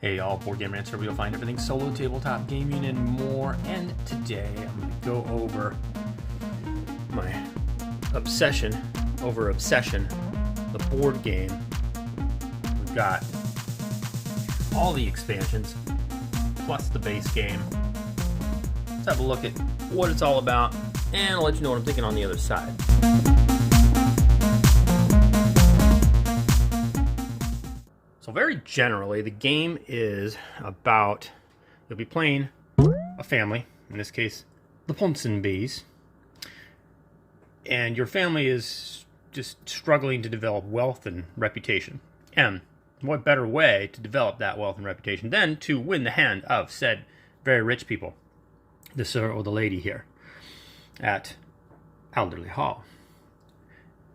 Hey y'all, Board Game Rancher, where you'll find everything solo, tabletop gaming, and more. And today I'm going to go over my obsession, the board game. We've got all the expansions, plus the base game. Let's have a look at what it's all about, and I'll let you know what I'm thinking on the other side. So very generally, the game is about, you'll be playing a family, in this case, the Ponsonbys, and your family is just struggling to develop wealth and reputation. And what better way to develop that wealth and reputation than to win the hand of said very rich people, the sir or the lady here at Alderley Hall.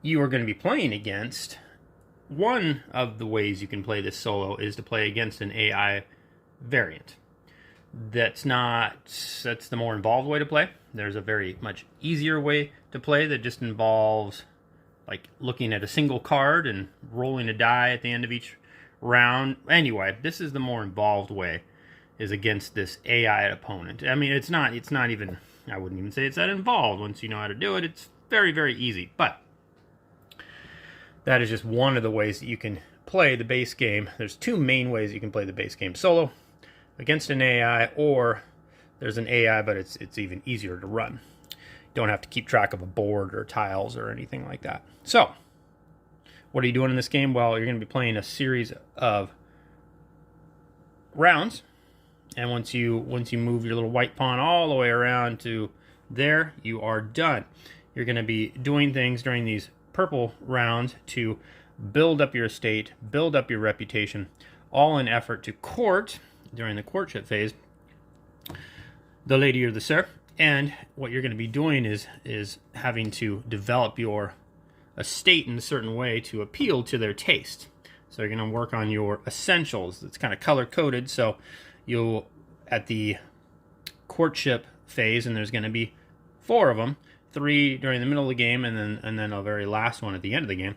You are going to be playing against, one of the ways you can play this solo is to play against an AI variant. That's the more involved way to play. There's a very much easier way to play that just involves like looking at a single card and rolling a die at the end of each round. Anyway, this is the more involved way, is against this AI opponent. I mean, it's not even, I wouldn't even say it's that involved. Once you know how to do it, it's very, very easy. But that is just one of the ways that you can play the base game. There's two main ways you can play the base game: solo, against an AI, or there's an AI, but it's even easier to run. You don't have to keep track of a board or tiles or anything like that. So, what are you doing in this game? Well, you're going to be playing a series of rounds, and once you move your little white pawn all the way around to there, you are done. You're going to be doing things during these purple rounds to build up your estate, build up your reputation, all in effort to court, during the courtship phase, the lady or the sir. And what you're going to be doing is having to develop your estate in a certain way to appeal to their taste. So you're going to work on your essentials. It's kind of color-coded, so you'll, at the courtship phase, and there's going to be 4 of them, 3 during the middle of the game, and then a very last one at the end of the game.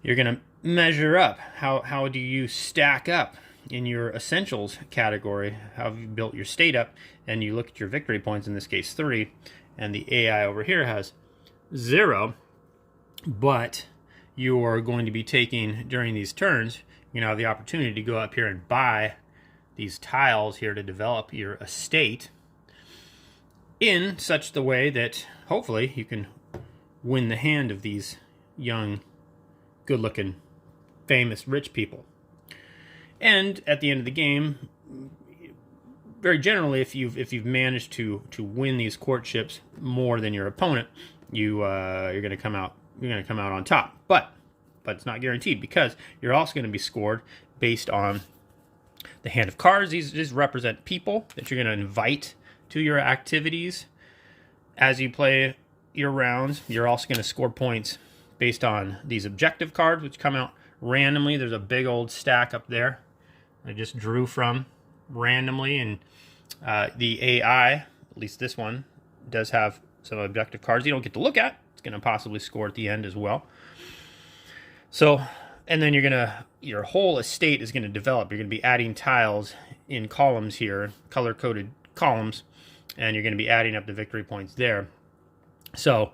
You're going to measure up. How do you stack up in your essentials category? How have you built your state up? And you look at your victory points, in this case 3, and the AI over here has 0. But you're going to be taking, during these turns, you know, have the opportunity to go up here and buy these tiles here to develop your estate in such the way that hopefully you can win the hand of these young, good-looking, famous, rich people. And at the end of the game, very generally, if you've managed to win these courtships more than your opponent, you're going to come out on top. But it's not guaranteed, because you're also going to be scored based on the hand of cards. These just represent people that you're going to invite to your activities as you play your rounds. You're also going to score points based on these objective cards, which come out randomly. There's a big old stack up there I just drew from randomly, and the AI, at least this one, does have some objective cards you don't get to look at. It's going to possibly score at the end as well. So, and then your whole estate is going to develop. You're going to be adding tiles in columns here, color-coded columns, and you're going to be adding up the victory points there. So,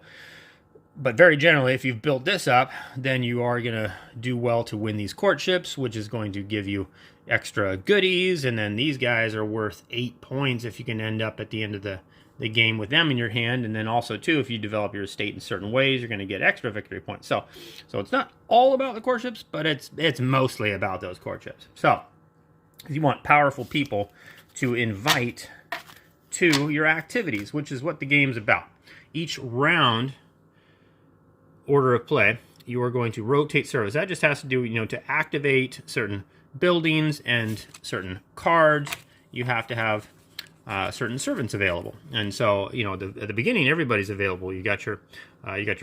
but very generally, if you've built this up, then you are going to do well to win these courtships, which is going to give you extra goodies. And then these guys are worth 8 points if you can end up at the end of the game with them in your hand. And then also, too, if you develop your estate in certain ways, you're going to get extra victory points. So it's not all about the courtships, but it's mostly about those courtships. So you want powerful people to invite to your activities, which is what the game's about. Each round, order of play, you are going to rotate service. That just has to do, to activate certain buildings and certain cards. You have to have certain servants available, and so at the beginning, everybody's available. You got your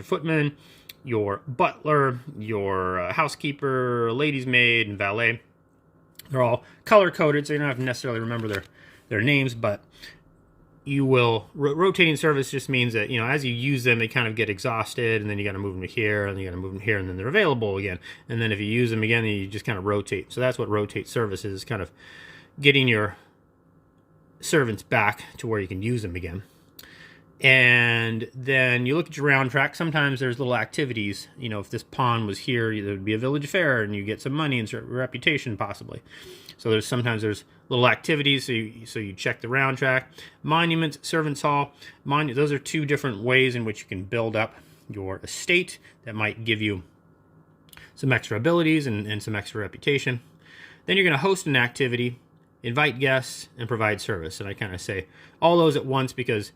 footman, your butler, your housekeeper, lady's maid, and valet. They're all color coded, so you don't have to necessarily remember their names, but you will rotating service just means that, you know, as you use them, they kind of get exhausted, and then you got to move them to here, and you got to move them here, and then they're available again. And then if you use them again, then you just kind of rotate. So that's what rotate service is, kind of getting your servants back to where you can use them again. And then you look at your round track. Sometimes there's little activities. You know, if this pawn was here, there would be a village fair, and you get some money and reputation possibly. So sometimes there's little activities. So you check the round track. Monuments, servants' hall. Those are two different ways in which you can build up your estate that might give you some extra abilities and some extra reputation. Then you're going to host an activity, invite guests, and provide service. And I kind of say all those at once because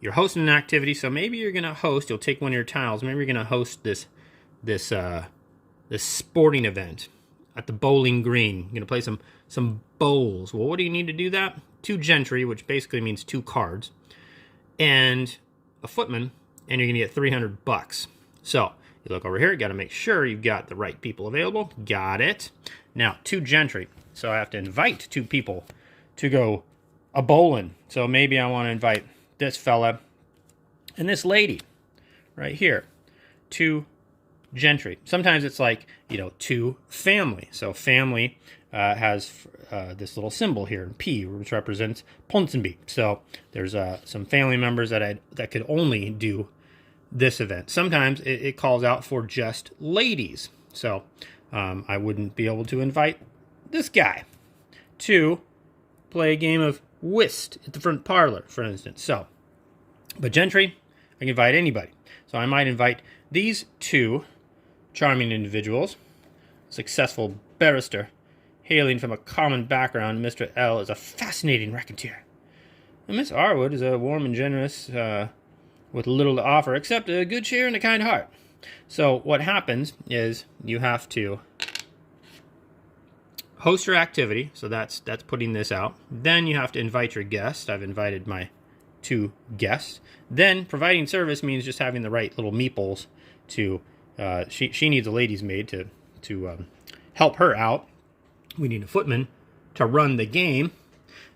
you're hosting an activity. So maybe you're going to host, you'll take one of your tiles, maybe you're going to host this sporting event at the bowling green. You're going to play some bowls. Well, what do you need to do that? 2 gentry, which basically means 2 cards, and a footman, and you're going to get $300. So you look over here, you got to make sure you've got the right people available. Got it. Now, 2 gentry. So I have to invite 2 people to go a bowling. So maybe I want to invite this fella and this lady right here. 2 gentry. Sometimes it's like, you know, 2 family. So family has this little symbol here, P, which represents Ponsonby. So there's some family members that could only do this event. Sometimes it calls out for just ladies. So I wouldn't be able to invite this guy to play a game of whist at the front parlor, for instance. So, but gentry, I can invite anybody. So I might invite these 2 charming individuals. Successful barrister, hailing from a common background, Mr. L is a fascinating raconteur. And Miss Arwood is a warm and generous, with little to offer, except a good cheer and a kind heart. So what happens is you have to host your activity, so that's putting this out. Then you have to invite your guest. I've invited my 2 guests. Then providing service means just having the right little meeples to, she needs a lady's maid to help her out. We need a footman to run the game.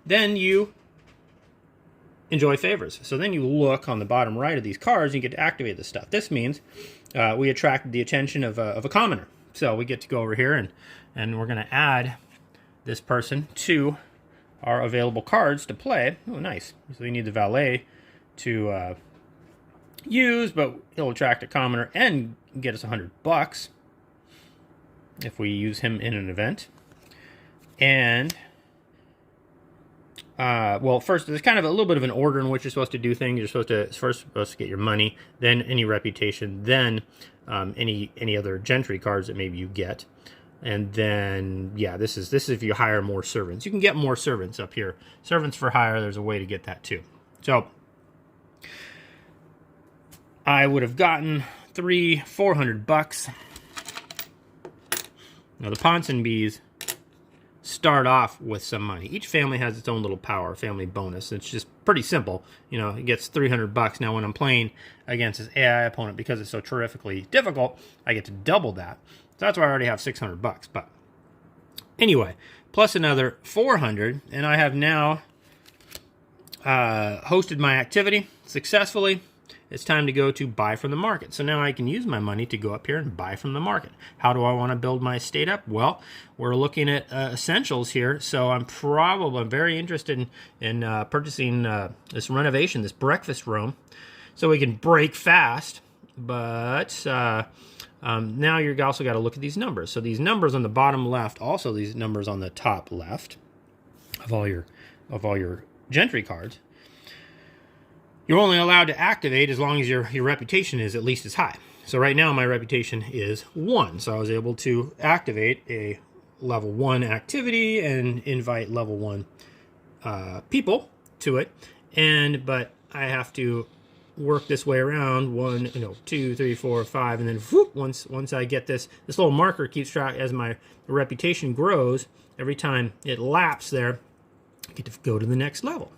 Then you enjoy favors. So then you look on the bottom right of these cards, and you get to activate this stuff. This means we attract the attention of a commoner. So we get to go over here, and we're going to add this person to our available cards to play. Oh, nice. So we need the valet to use, but he'll attract a commoner and get us $100 if we use him in an event. And well, first, there's kind of a little bit of an order in which you're supposed to do things. You're supposed to get your money, then any reputation, then any other gentry cards that maybe you get, and then yeah, this is if you hire more servants. You can get more servants up here. Servants for hire. There's a way to get that too. So I would have gotten $400. Now the Ponsonbys start off with some money. Each family has its own little power, family bonus. It's just pretty simple. You know, it gets $300. Now when I'm playing against this AI opponent, because it's so terrifically difficult, I get to double that. So that's why I already have $600. But anyway, plus another 400, and I have now hosted my activity successfully. It's time to go to buy from the market. So now I can use my money to go up here and buy from the market. How do I want to build my estate up? Well, we're looking at essentials here. So I'm very interested in purchasing this renovation, this breakfast room, so we can break fast. But now you've also got to look at these numbers. So these numbers on the bottom left, also these numbers on the top left of all your gentry cards. You're only allowed to activate as long as your reputation is at least as high. So right now my reputation is 1. So I was able to activate a level 1 activity and invite level 1 people to it. But I have to work this way around 1, 2, 3, 4, 5, and then whoop, once I get this little marker keeps track as my reputation grows. Every time it laps there, I get to go to the next level.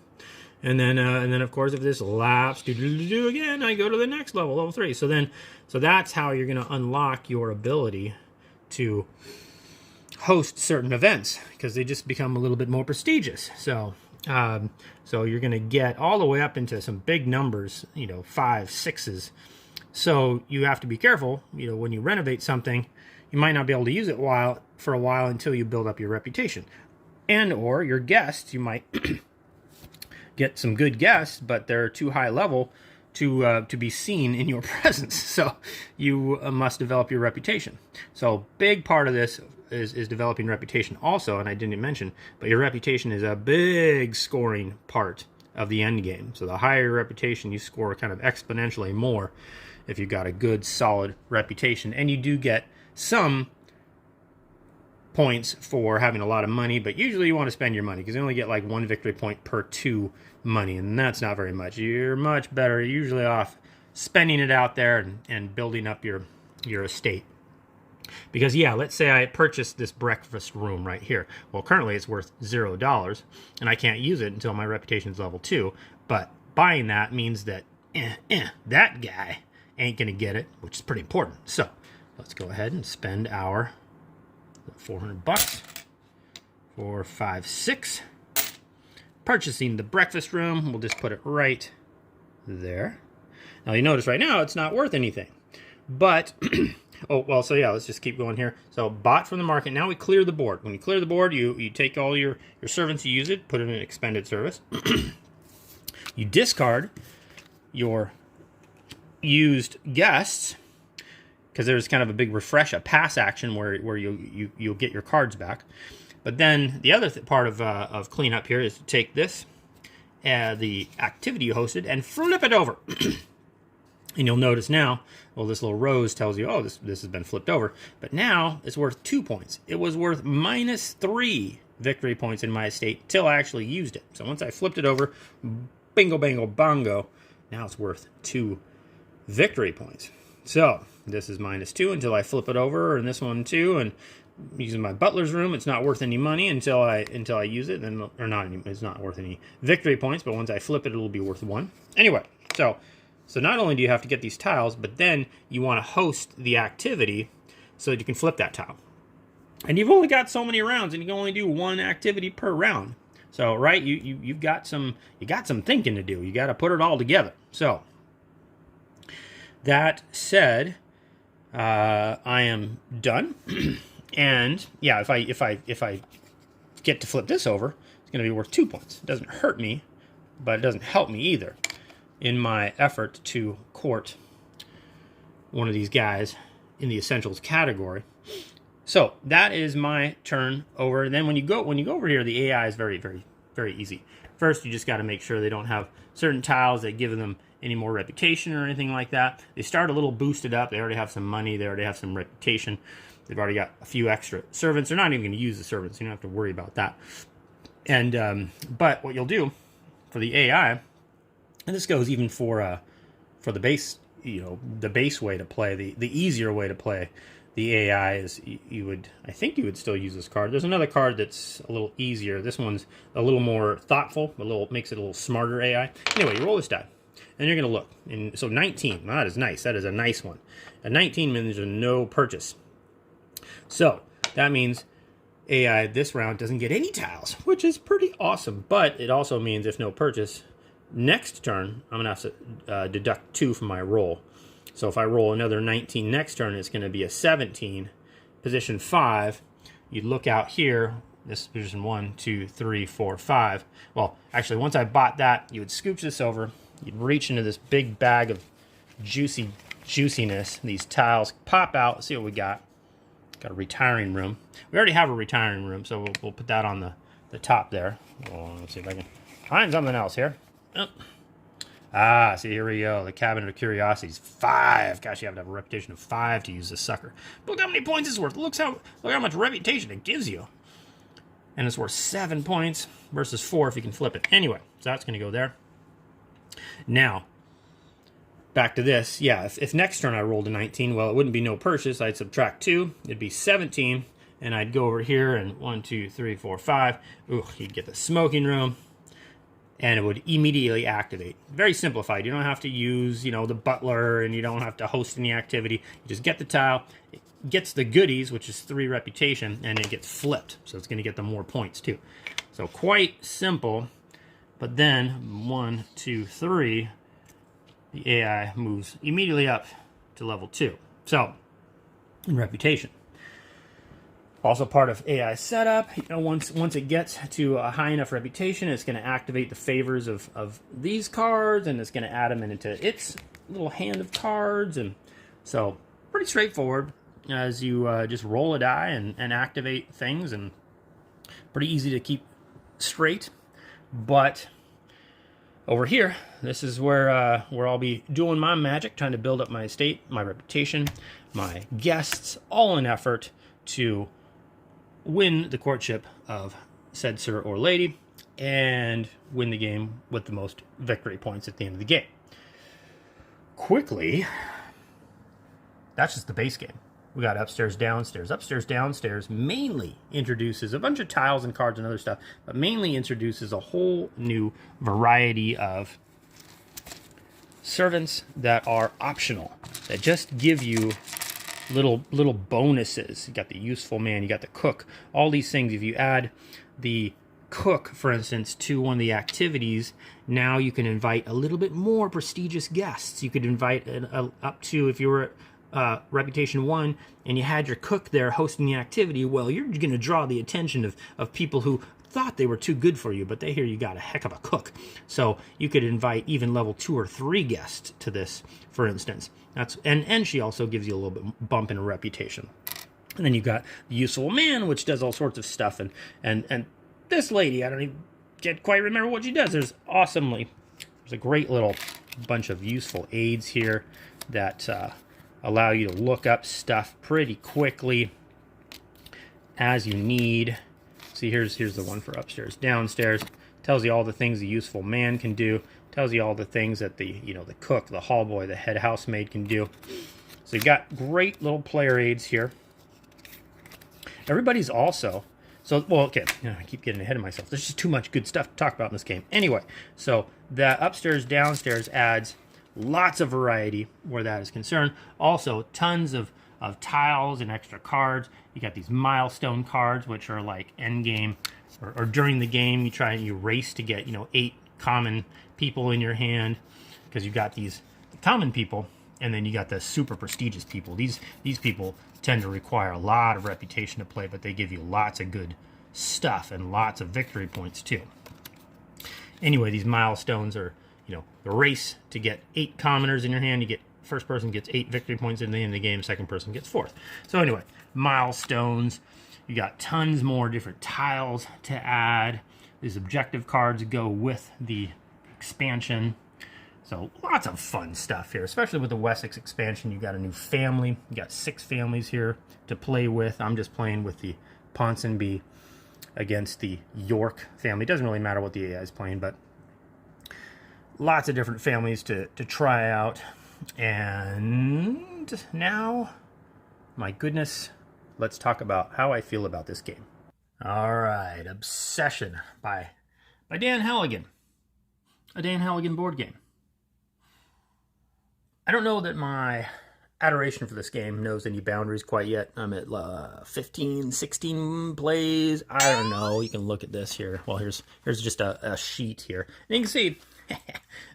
And then of course, if this laps, again, I go to the next level, level 3. So that's how you're going to unlock your ability to host certain events because they just become a little bit more prestigious. So so you're going to get all the way up into some big numbers, 5, 6s. So you have to be careful, when you renovate something, you might not be able to use it for a while until you build up your reputation. And or your guests, you might get some good guests, but they're too high level to be seen in your presence. So you must develop your reputation. So big part of this is developing reputation also, and I didn't mention, but your reputation is a big scoring part of the end game. So the higher your reputation, you score kind of exponentially more if you've got a good, solid reputation. And you do get some points for having a lot of money, but usually you want to spend your money because you only get like 1 victory point per 2 money, and that's not very much. You're much better usually off spending it out there and building up your estate. Because yeah, let's say I purchased this breakfast room right here. Well, currently it's worth $0, and I can't use it until my reputation is level 2. But buying that means that that guy ain't gonna get it, which is pretty important. So let's go ahead and spend our $400 for 5, 6. Purchasing the breakfast room. We'll just put it right there. Now you notice right now it's not worth anything, but oh, well, so yeah, let's just keep going here. So bought from the market. Now we clear the board. When you clear the board, you take all your servants, you use it, put it in an expended service. You discard your used guests, because there's kind of a big refresh, a pass action where you'll get your cards back. But then the other part of cleanup here is to take this, the activity you hosted, and flip it over. And you'll notice now, well, this little rose tells you, oh, this has been flipped over. But now it's worth 2 points. It was worth -3 victory points in my estate till I actually used it. So once I flipped it over, bingo, bango, bongo, now it's worth 2 victory points. So this is -2 until I flip it over, and this one too. And using my butler's room, it's not worth any money until I use it. Then, or not, it's not worth any victory points. But once I flip it, it'll be worth 1. Anyway, so not only do you have to get these tiles, but then you want to host the activity so that you can flip that tile. And you've only got so many rounds, and you can only do 1 activity per round. So right, you've got some thinking to do. You got to put it all together. So that said, I am done. And yeah, if I get to flip this over, it's going to be worth 2 points. It doesn't hurt me, but it doesn't help me either in my effort to court one of these guys in the essentials category. So that is my turn over. And then when you go over here, the AI is very, very, very easy. First, you just got to make sure they don't have certain tiles that give them any more reputation or anything like that. They start a little boosted up. They already have some money. They already have some reputation. They've already got a few extra servants. They're not even going to use the servants. You don't have to worry about that. And but what you'll do for the AI, and this goes even for the base, the base way to play, the easier way to play the AI is I think you would still use this card. There's another card that's a little easier. This one's a little more thoughtful, makes it a little smarter AI. Anyway, you roll this die, and you're going to look. And so 19, well, that is nice. That is a nice one. A 19 means there's no purchase. So that means AI this round doesn't get any tiles, which is pretty awesome. But it also means if no purchase, next turn, I'm going to have to deduct 2 from my roll. So if I roll another 19 next turn, it's going to be a 17. Position 5, you'd look out here. This is position 1, 2, 3, 4, 5. Well, actually, once I bought that, you would scooch this over. You'd reach into this big bag of juiciness. These tiles pop out. Let's see what we got. Got a retiring room. We already have a retiring room, so we'll put that on the top there. Well, let's see if I can find something else here. Oh. Ah, see, here we go. The Cabinet of Curiosities. 5. Gosh, you have to have a reputation of 5 to use this sucker. But look how many points it's worth. Look how much reputation it gives you. And it's worth 7 points versus 4 if you can flip it. Anyway, so that's going to go there. Now, back to this. Yeah, if next turn I rolled a 19, well, it wouldn't be no purchase. I'd subtract 2. It'd be 17. And I'd go over here and 1, 2, 3, 4, 5. Ooh, you'd get the smoking room. And it would immediately activate. Very simplified. You don't have to use, the butler, and you don't have to host any activity. You just get the tile. It gets the goodies, which is 3 reputation, and it gets flipped. So it's going to get them more points too. So quite simple. But then 1, 2, 3, the AI moves immediately up to level 2. So in reputation. Also part of AI setup, once it gets to a high enough reputation, it's going to activate the favors of these cards, and it's going to add them into its little hand of cards. And so pretty straightforward as you just roll a die and activate things, and pretty easy to keep straight. But over here, this is where I'll be doing my magic, trying to build up my estate, my reputation, my guests, all in effort to win the courtship of said sir or lady, and win the game with the most victory points at the end of the game. Quickly, that's just the base game. We got upstairs, downstairs. Upstairs, downstairs mainly introduces a bunch of tiles and cards and other stuff, but mainly introduces a whole new variety of servants that are optional, that just give you little bonuses. You got the useful man, you got the cook, all these things. If you add the cook, for instance, to one of the activities, now you can invite a little bit more prestigious guests. You could invite up to, if you were reputation 1 and you had your cook there hosting the activity, well, you're going to draw the attention of people who thought they were too good for you, but they hear you got a heck of a cook. So you could invite even level 2 or 3 guests to this, for instance. And she also gives you a little bit bump in a reputation. And then you've got the useful man, which does all sorts of stuff. And this lady, I don't even quite remember what she does. There's a great little bunch of useful aids here that allow you to look up stuff pretty quickly as you need. See, here's the one for upstairs, downstairs. Tells you all the things the useful man can do. Tells you all the things that the cook, the hall boy, the head housemaid can do. So you've got great little player aids here. Everybody's also, okay, I keep getting ahead of myself. There's just too much good stuff to talk about in this game. Anyway, so that upstairs, downstairs adds lots of variety where that is concerned. Also, tons of tiles and extra cards. You got these milestone cards, which are like end game, or during the game, you race to get 8 common people in your hand, because you've got these common people, and then you got the super prestigious people. These people tend to require a lot of reputation to play, but they give you lots of good stuff and lots of victory points too. Anyway, these milestones are the race to get 8 commoners in your hand. You get, first person gets 8 victory points in the end of the game, second person gets 4th. So anyway, milestones. You got tons more different tiles to add. These objective cards go with the expansion. So lots of fun stuff here, especially with the Wessex expansion. You got a new family. You got 6 families here to play with. I'm just playing with the Ponsonby against the York family. It doesn't really matter what the AI is playing, but lots of different families to try out. And now, my goodness, let's talk about how I feel about this game. All right, Obsession by Dan Halligan. A Dan Halligan board game. I don't know that my adoration for this game knows any boundaries quite yet. I'm at 15, 16 plays. I don't know. You can look at this here. Well, here's just a sheet here. And you can see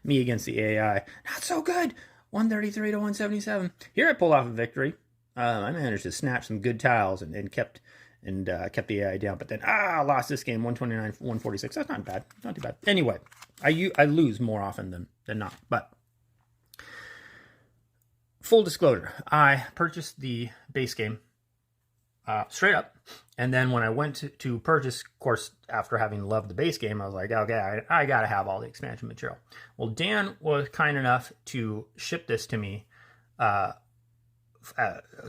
me against the AI. Not so good. 133 to 177. Here I pulled off a victory. I managed to snatch some good tiles and kept the AI down. But then, I lost this game, 129, 146. That's not bad. Not too bad. Anyway, I lose more often than not. But full disclosure, I purchased the base game straight up. And then when I went to purchase, of course, after having loved the base game, I was like, okay, I got to have all the expansion material. Well, Dan was kind enough to ship this to me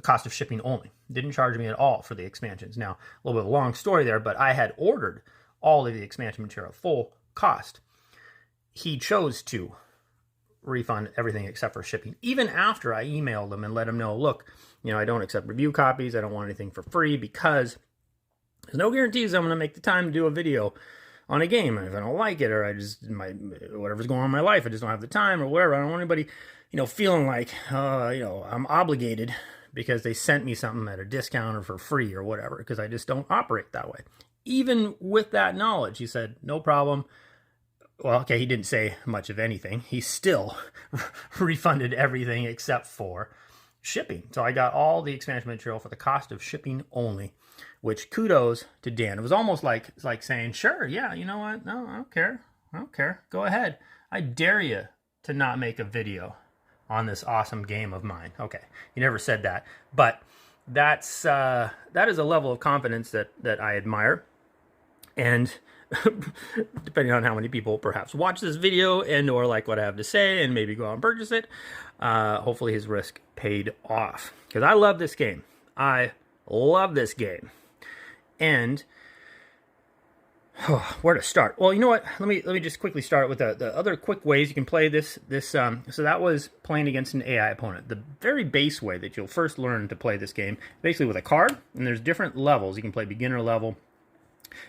cost of shipping only. Didn't charge me at all for the expansions. Now, a little bit of a long story there, but I had ordered all of the expansion material full cost. He chose to refund everything except for shipping, even after I emailed him and let him know, look, I don't accept review copies. I don't want anything for free, because there's no guarantees I'm going to make the time to do a video on a game. If I don't like it, or whatever's going on in my life, I just don't have the time or whatever. I don't want anybody, feeling like, I'm obligated because they sent me something at a discount or for free or whatever, because I just don't operate that way. Even with that knowledge, he said, no problem. Well, okay, he didn't say much of anything. He still refunded everything except for shipping. So I got all the expansion material for the cost of shipping only, which kudos to Dan. It was almost like saying, sure, yeah, you know what? No, I don't care. I don't care. Go ahead. I dare you to not make a video on this awesome game of mine. Okay, he never said that, but that is a level of confidence that I admire. And depending on how many people perhaps watch this video and or like what I have to say and maybe go out and purchase it, hopefully his risk paid off. Because I love this game. I love this game. And where to start? Well, you know what? Let me just quickly start with the other quick ways you can play this. So that was playing against an AI opponent. The very base way that you'll first learn to play this game, basically with a card, and there's different levels. You can play beginner level.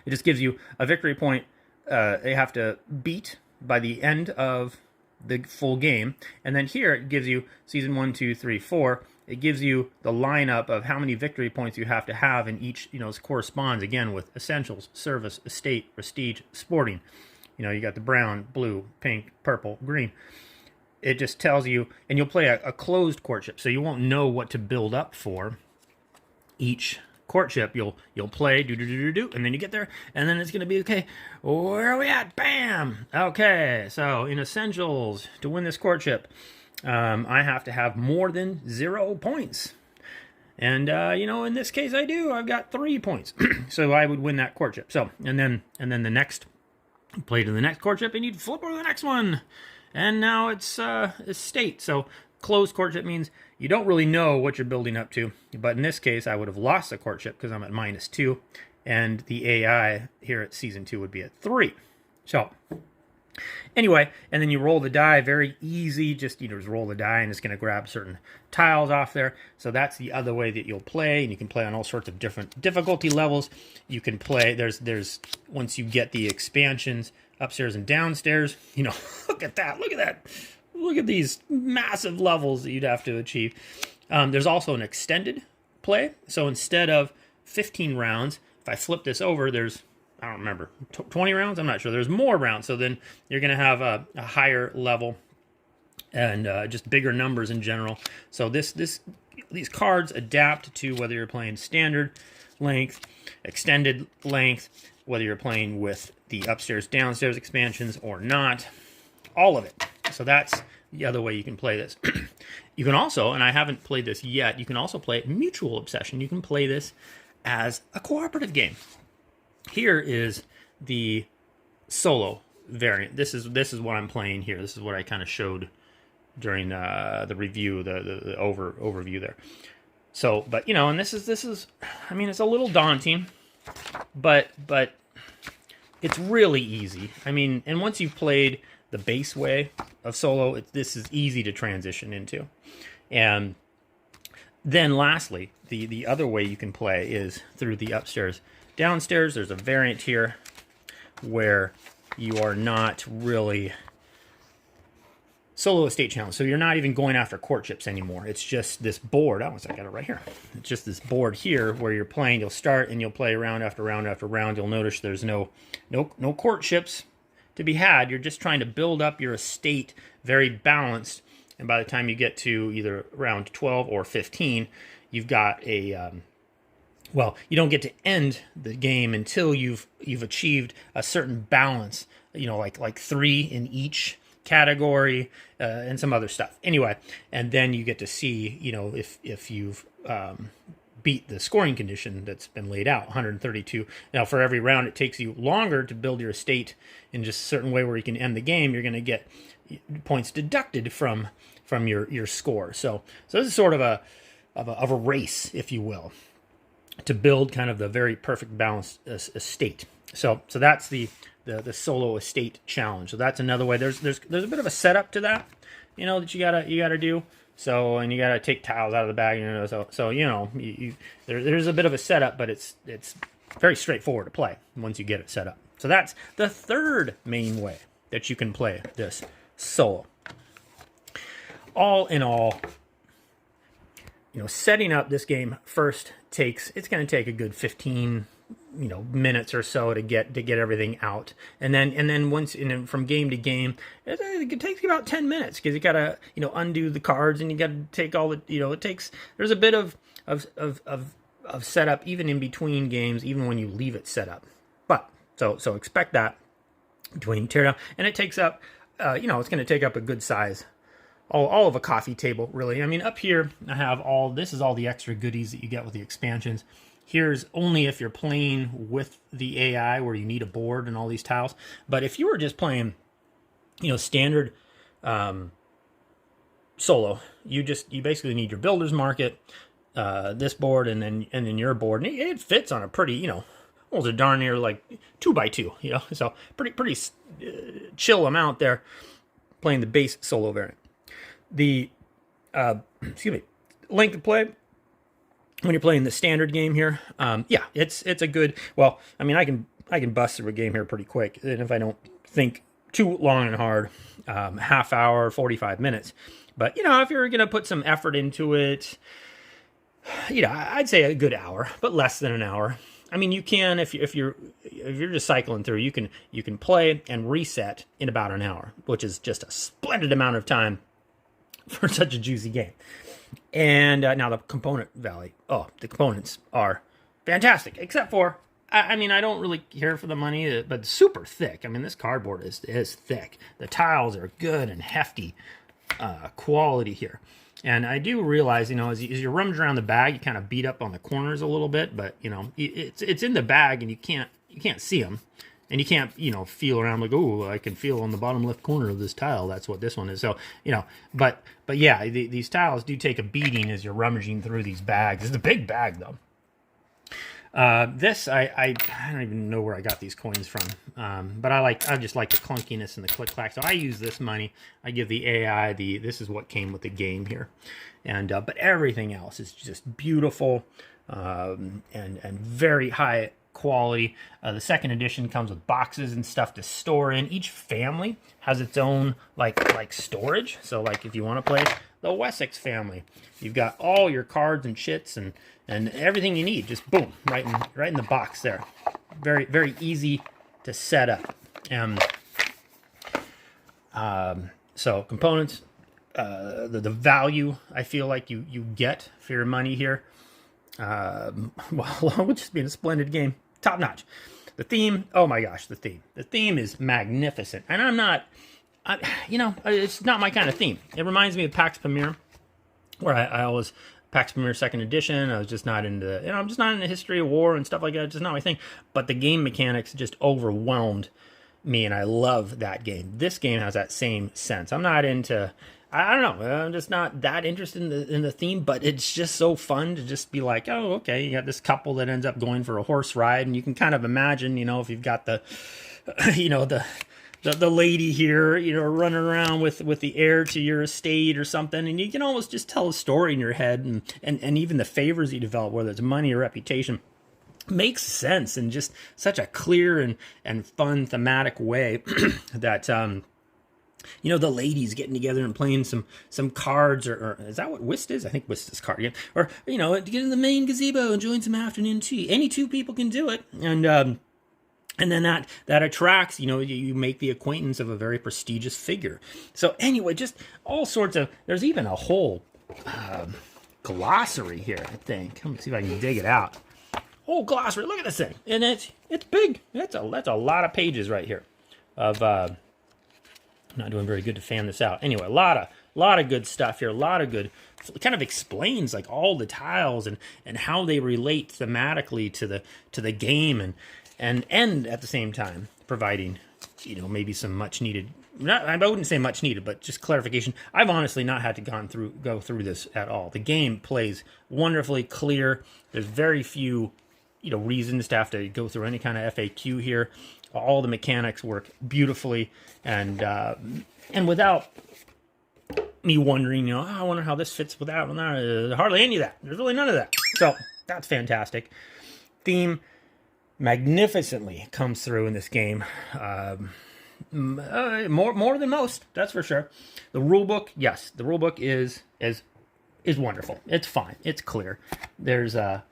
It just gives you a victory point they have to beat by the end of the full game. And then here it gives you season 1, 2, 3, 4. It gives you the lineup of how many victory points you have to have in each, it corresponds again with essentials, service, estate, prestige, sporting. You got the brown, blue, pink, purple, green. It just tells you, and you'll play a closed courtship, so you won't know what to build up for each courtship. You'll play and then you get there, and then it's gonna be, okay, where are we at? Bam. Okay, so in essentials, to win this courtship, I have to have more than 0 points, and in this case I do. I've got 3 points. So I would win that courtship. So and then the next, play to the next courtship, and you'd flip over to the next one, and now it's estate. So closed courtship means you don't really know what you're building up to. But in this case, I would have lost the courtship because I'm at -2. And the AI here at season 2 would be at 3. So anyway, and then you roll the die. Very easy. Just, just roll the die, and it's going to grab certain tiles off there. So that's the other way that you'll play. And you can play on all sorts of different difficulty levels. You can play, there's once you get the expansions upstairs and downstairs, look at that. Look at that. Look at these massive levels that you'd have to achieve. There's also an extended play. So instead of 15 rounds, if I flip this over, there's, I don't remember, 20 rounds? I'm not sure. There's more rounds. So then you're going to have a higher level and just bigger numbers in general. So these cards adapt to whether you're playing standard length, extended length, whether you're playing with the upstairs, downstairs expansions or not. All of it. So that's the other way you can play this. You can also, and I haven't played this yet, you can also play Mutual Obsession. You can play this as a cooperative game. Here is the solo variant. This is what I'm playing here. This is what I kind of showed during the review, the overview there. So, but and this is, I mean, it's a little daunting, but it's really easy. I mean, and once you've played the base way of solo, this is easy to transition into. And then lastly, the other way you can play is through the upstairs downstairs. There's a variant here where you are not really solo estate challenge, so you're not even going after courtships anymore. It's just this board. I got it right here. It's just this board here where you're playing. You'll start and you'll play round after round after round. You'll notice there's no courtships to be had. You're just trying to build up your estate very balanced, and by the time you get to either round 12 or 15, you've got a well, you don't get to end the game until you've achieved a certain balance, like 3 in each category and some other stuff. Anyway, and then you get to see, if you've beat the scoring condition that's been laid out, 132. Now, for every round, it takes you longer to build your estate in just a certain way where you can end the game. You're going to get points deducted from your score. So this is sort of a race, if you will, to build kind of the very perfect balanced estate. So that's the solo estate challenge. So that's another way. There's a bit of a setup to that, that you gotta do. So, and you gotta take tiles out of the bag, there's a bit of a setup, but it's very straightforward to play once you get it set up. So that's the third main way that you can play this solo. All in all, setting up this game first it's going to take a good 15 minutes or so to get everything out, and then from game to game it takes you about 10 minutes because you got to undo the cards, and you got to take all the it takes, there's a bit of setup even in between games, even when you leave it set up. But so expect that between teardown, and it takes up it's going to take up a good size, all of a coffee table, really. I mean, up here I have this is all the extra goodies that you get with the expansions. Here's only if you're playing with the AI, where you need a board and all these tiles. But if you were just playing standard solo, you basically need your builder's market, this board, and then your board, and it fits on a pretty almost a darn near like 2x2, so pretty chill amount there, playing the base solo variant. The length of play when you're playing the standard game here, it's a good, well, I mean, I can bust through a game here pretty quick, and if I don't think too long and hard, half hour, 45 minutes. But if you're gonna put some effort into it, I'd say a good hour, but less than an hour. I mean, you can, if you're just cycling through, you can play and reset in about an hour, which is just a splendid amount of time for such a juicy game. And now the component value. Oh, the components are fantastic, except for, I mean, I don't really care for the money, but super thick. I mean, this cardboard is thick. The tiles are good and hefty quality here. And I do realize, as you rummage around the bag, you kind of beat up on the corners a little bit, but it's in the bag, and you can't see them, and you can't feel around like, oh, I can feel on the bottom left corner of this tile. That's what this one is. So but yeah, these tiles do take a beating as you're rummaging through these bags. It's a big bag though. This I don't even know where I got these coins from, but I just like the clunkiness and the click clack. So I use this money. I give the AI this is what came with the game here, and but everything else is just beautiful and very high quality. The second edition comes with boxes and stuff to store in. Each family has its own like storage. So like if you want to play the Wessex family, you've got all your cards and shits and everything you need, just boom, right in the box there. Very, very easy to set up. So components, the value I feel like you get for your money here, well, along with just being a splendid game, top notch. The theme, oh my gosh, the theme is magnificent, and it's not my kind of theme. It reminds me of PAX Premier, where I always. PAX Premier Second Edition, I was just not into, I'm just not into history of war and stuff like that. It's just not my thing. But the game mechanics just overwhelmed me, and I love that game. This game has that same sense. I'm not into, I don't know, I'm just not that interested in the theme, but it's just so fun to just be like, oh, okay, you got this couple that ends up going for a horse ride, and you can kind of imagine, if you've got the, the lady here, running around with the heir to your estate or something, and you can almost just tell a story in your head, and even the favors you develop, whether it's money or reputation, makes sense in just such a clear and fun thematic way that the ladies getting together and playing some cards, or is that what whist is? I think whist is card game. Or get in the main gazebo and join some afternoon tea. Any two people can do it, and then that attracts, you make the acquaintance of a very prestigious figure. So anyway, just all sorts of, there's even a whole glossary here, I think. Let me see if I can dig it out. Whole glossary, look at this thing. And it's big. That's a lot of pages right here. I'm not doing very good to fan this out. Anyway, a lot of good stuff here. A lot of good, it kind of explains like all the tiles and how they relate thematically to the game, and at the same time providing, maybe some much needed, I wouldn't say much needed, but just clarification. I've honestly not had to go through this at all. The game plays wonderfully clear. There's very few, reasons to have to go through any kind of FAQ here. All the mechanics work beautifully, and without me wondering, I wonder how this fits without, hardly any of that. There's really none of that. So that's fantastic. Theme magnificently comes through in this game, more than most, that's for sure. The rulebook, yes, the rulebook is is wonderful. It's fine. It's clear. There's a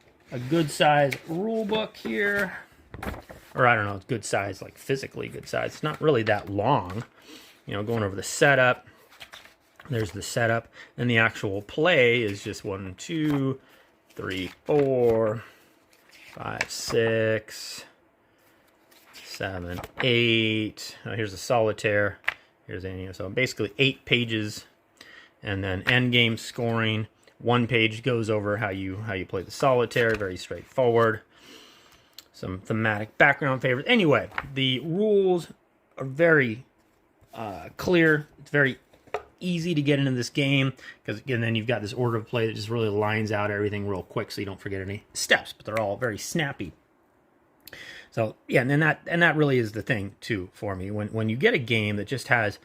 good size rule book here. Or I don't know, it's good size, like physically good size. It's not really that long. You know, going over the setup. There's the setup. And the actual play is just 1, 2, 3, 4, 5, 6, 7, 8. Oh, here's a solitaire. Here's any. So basically 8 pages. And then end game scoring. 1 page goes over how you play the solitaire. Very straightforward. Some thematic background favorites. Anyway, the rules are very clear. It's very easy to get into this game because, again, then you've got this order of play that just really lines out everything real quick so you don't forget any steps, but they're all very snappy. So yeah, and that really is the thing too for me. When you get a game that just has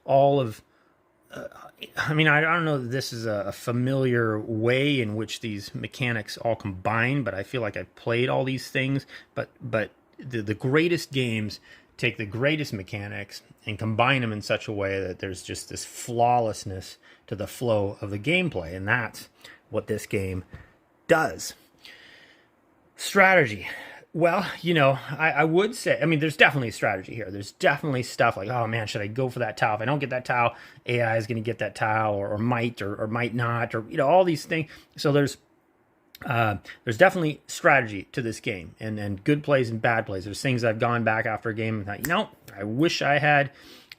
all of I mean, I don't know that this is a familiar way in which these mechanics all combine, but I feel like I've played all these things. But the greatest games take the greatest mechanics and combine them in such a way that there's just this flawlessness to the flow of the gameplay, and that's what this game does. Strategy. Well, you know, I would say, I mean, there's definitely a strategy here. There's definitely stuff like, oh man, should I go for that tile? If I don't get that tile, AI is going to get that tile, or might not, or, you know, all these things. So there's definitely strategy to this game, and good plays and bad plays. There's things I've gone back after a game and thought, you know, I wish I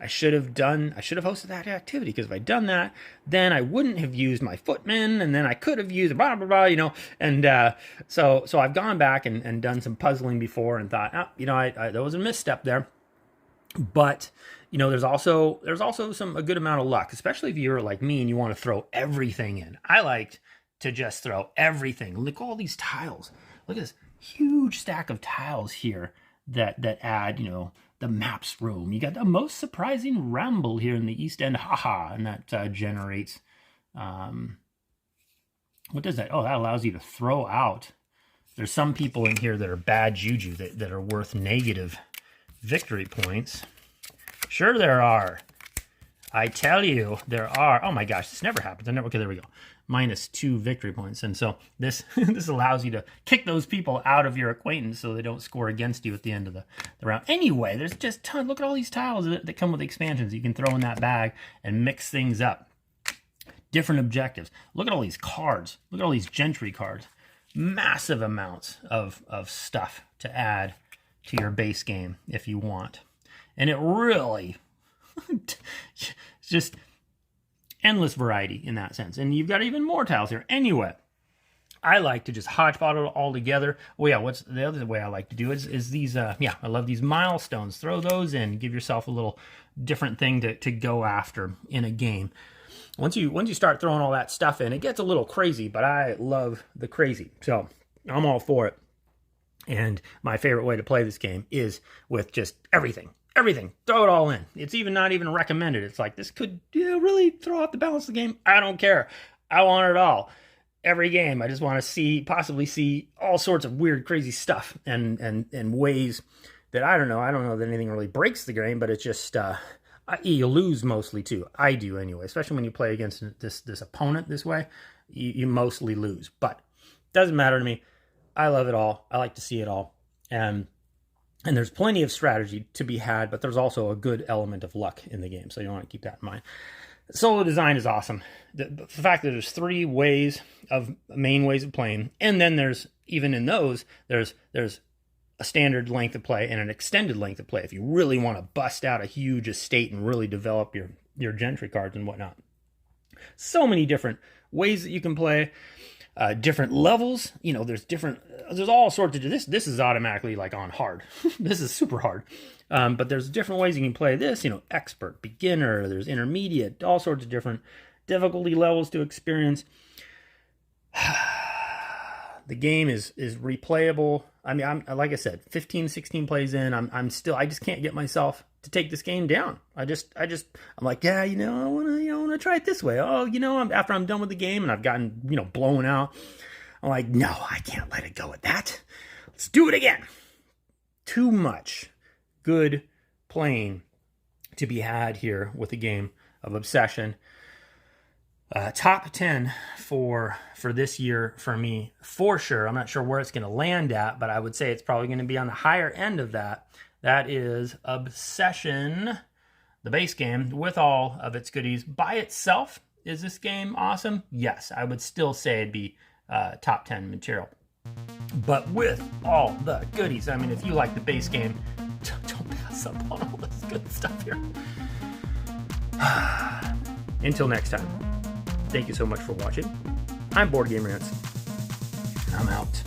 should have hosted that activity, because if I'd done that, then I wouldn't have used my footman, and then I could have used blah, blah, blah, you know, and so I've gone back and done some puzzling before and thought, oh, you know, I there was a misstep there. But, you know, there's also a good amount of luck, especially if you're like me and you want to throw everything in. I liked to just throw everything. Look at all these tiles. Look at this huge stack of tiles here that add, you know, the maps room. You got the most surprising ramble here in the East End, haha, and that generates, what does that? Oh, that allows you to throw out. There's some people in here that are bad juju that are worth negative victory points. Sure there are. I tell you, there are. Oh my gosh, this never happens. Okay, there we go. -2 victory points. And so this this allows you to kick those people out of your acquaintance so they don't score against you at the end of the round. Anyway, there's just tons. Look at all these tiles that come with expansions you can throw in that bag and mix things up. Different objectives. Look at all these cards. Look at all these gentry cards. Massive amounts of stuff to add to your base game if you want. And it really just endless variety in that sense. And you've got even more tiles here. Anyway, I like to just hodgepodge it all together. Oh yeah, what's the other way I like to do it is these, yeah, I love these milestones. Throw those in, give yourself a little different thing to go after in a game. Once you start throwing all that stuff in, it gets a little crazy, but I love the crazy. So I'm all for it. And my favorite way to play this game is with just everything. Everything. Throw it all in. It's not even recommended. It's like, this could really throw off the balance of the game. I don't care. I want it all. Every game, I just want to possibly see all sorts of weird, crazy stuff and ways that I don't know that anything really breaks the game, but it's just, you lose mostly too. I do anyway, especially when you play against this opponent this way, you mostly lose. But it doesn't matter to me. I love it all. I like to see it all. And there's plenty of strategy to be had, but there's also a good element of luck in the game, so you want to keep that in mind. Solo design is awesome. The fact that there's 3 main ways of playing, and then there's, even in those, there's a standard length of play and an extended length of play if you really want to bust out a huge estate and really develop your gentry cards and whatnot. So many different ways that you can play. Different levels, you know, there's all sorts of this is automatically like on hard. This is super hard. But there's different ways you can play this, you know, expert, beginner, there's intermediate, all sorts of different difficulty levels to experience. The game is replayable. I mean, I'm like I said, 15, 16 plays in, I just can't get myself to take this game down. I'm like, yeah, you know, I want to try it this way. Oh, you know, after I'm done with the game and I've gotten, you know, blown out, I'm like, no, I can't let it go at that. Let's do it again. Too much good playing to be had here with a game of Obsession. Top 10 for this year for me, for sure. I'm not sure where it's going to land at, but I would say it's probably going to be on the higher end of that. That is Obsession, the base game, with all of its goodies. By itself, is this game awesome? Yes, I would still say it'd be top 10 material. But with all the goodies, I mean, if you like the base game, don't pass up on all this good stuff here. Until next time, thank you so much for watching. I'm Board Game Rants, and I'm out.